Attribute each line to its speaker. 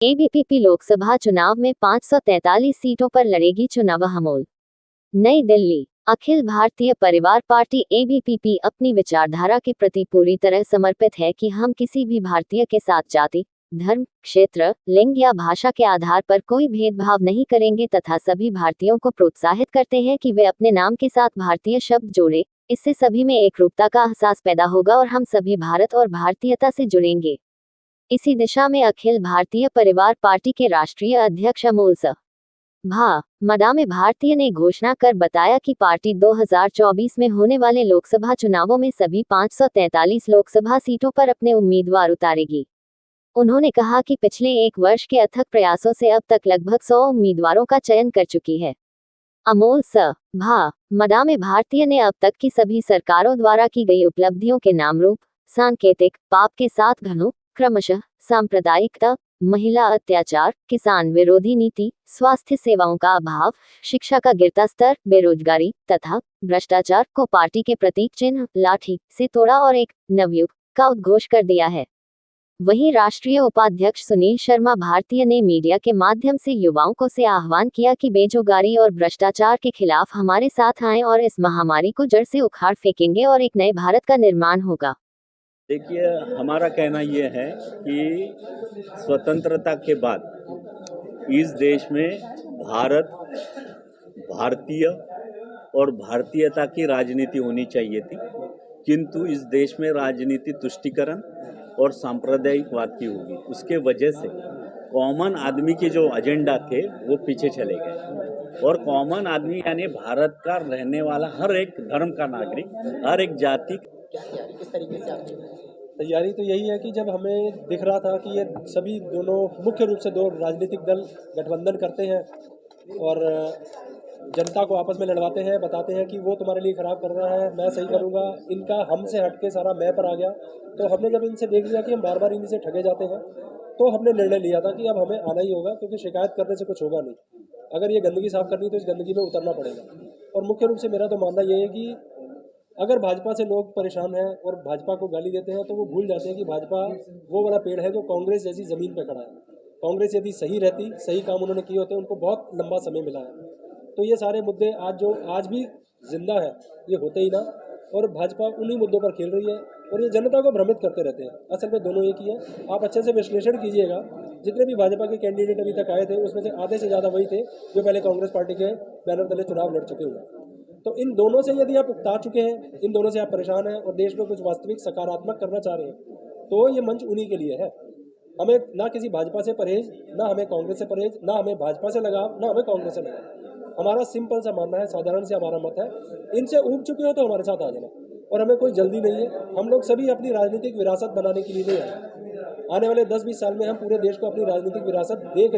Speaker 1: ABVP Lok Sabha चुनाव में 543 सीटों पर लड़ेगी चुनाव अमोल। नई दिल्ली। अखिल भारतीय परिवार पार्टी एबीवीपी अपनी विचारधारा के प्रति पूरी तरह समर्पित है कि हम किसी भी भारतीय के साथ जाति, धर्म, क्षेत्र, लिंग या भाषा के आधार पर कोई भेदभाव नहीं करेंगे तथा सभी भारतीयों को प्रोत्साहित करते हैं कि वे अपने नाम के साथ भारतीय शब्द जोड़ें। इससे सभी में एकरूपता का एहसास पैदा होगा और हम सभी भारत और भारतीयता से जुड़ेंगे। इसी दिशा में अखिल भारतीय परिवार पार्टी के राष्ट्रीय अध्यक्ष अमोल भा मदामे भारतीय ने घोषणा कर बताया कि पार्टी 2024 में होने वाले लोकसभा चुनावों में सभी 543 लोकसभा सीटों पर अपने उम्मीदवार उतारेगी। उन्होंने कहा कि पिछले एक वर्ष के अथक प्रयासों से अब तक लगभग 100 उम्मीदवारों का चयन कर चुकी है। अमोल भा मदामे भारतीय ने अब तक की सभी सरकारों द्वारा की गई उपलब्धियों के नामरूप, सांकेतिक, पाप के साथ घनों, क्रमशः सांप्रदायिकता, महिला अत्याचार, किसान विरोधी नीति, स्वास्थ्य सेवाओं का अभाव, शिक्षा का गिरता स्तर, बेरोजगारी तथा भ्रष्टाचार को पार्टी के प्रतीक चिन्ह लाठी से तोड़ा और एक नवयुग का उद्घोष कर दिया है। वहीं राष्ट्रीय उपाध्यक्ष सुनील शर्मा भारतीय ने मीडिया के माध्यम से युवाओं को से आह्वान किया कि बेरोजगारी और भ्रष्टाचार के खिलाफ हमारे साथ आएं और इस महामारी को जड़ से उखाड़ फेंकेंगे और एक नए भारत का निर्माण होगा।
Speaker 2: देखिए, हमारा कहना यह है कि स्वतंत्रता के बाद इस देश में भारत, भारतीय और भारतीयता की राजनीति होनी चाहिए थी, किंतु इस देश में राजनीति तुष्टीकरण और सांप्रदायिकवाद की होगी। उसके वजह से कॉमन आदमी के जो एजेंडा थे वो पीछे चले गए और कॉमन आदमी यानी भारत का रहने वाला हर एक धर्म का नागरिक, हर एक जाति
Speaker 3: किस तरीके से आपकी तैयारी तो यही है कि जब हमें दिख रहा था कि ये सभी दोनों मुख्य रूप से दो राजनीतिक दल गठबंधन करते हैं और जनता को आपस में लड़वाते हैं, बताते हैं कि वो तुम्हारे लिए खराब कर रहा है, मैं सही करूँगा, इनका हमसे हट के सारा मैं पर आ गया। तो हमने जब इनसे देख लिया कि हम बार बार इनसे ठगे जाते हैं तो हमने निर्णय लिया था कि अब हमें आना ही होगा, क्योंकि शिकायत करने से कुछ होगा नहीं। अगर ये गंदगी साफ करनी तो इस गंदगी में उतरना पड़ेगा। और मुख्य रूप से मेरा तो मानना ये है कि अगर भाजपा से लोग परेशान हैं और भाजपा को गाली देते हैं तो वो भूल जाते हैं कि भाजपा वो वाला पेड़ है जो कांग्रेस जैसी ज़मीन पे खड़ा है। कांग्रेस यदि सही रहती, सही काम उन्होंने किए होते, उनको बहुत लंबा समय मिला है। तो ये सारे मुद्दे आज भी जिंदा है, ये होते ही ना। और भाजपा उन्हीं मुद्दों पर खेल रही है और ये जनता को भ्रमित करते रहते हैं। असल में दोनों एक ही है। आप अच्छे से विश्लेषण कीजिएगा, जितने भी भाजपा के कैंडिडेट अभी तक आए थे उसमें से आधे से ज़्यादा वही थे जो पहले कांग्रेस पार्टी के बैनर तले चुनाव लड़ चुके हुए। तो इन दोनों से यदि आप उकता चुके हैं, इन दोनों से आप परेशान हैं और देश में कुछ वास्तविक सकारात्मक करना चाह रहे हैं, तो ये मंच उन्हीं के लिए है। हमें ना किसी भाजपा से परहेज, ना हमें कांग्रेस से परहेज, ना हमें भाजपा से लगाव, ना हमें कांग्रेस से लगाव। हमारा सिंपल सा मानना है, साधारण से हमारा मत है, इनसे ऊब चुके हो तो हमारे साथ आ जाना। और हमें कोई जल्दी नहीं है। हम लोग सभी अपनी राजनीतिक विरासत बनाने के लिए नहीं आए। आने वाले 10-20 साल में हम पूरे देश को अपनी राजनीतिक विरासत दे के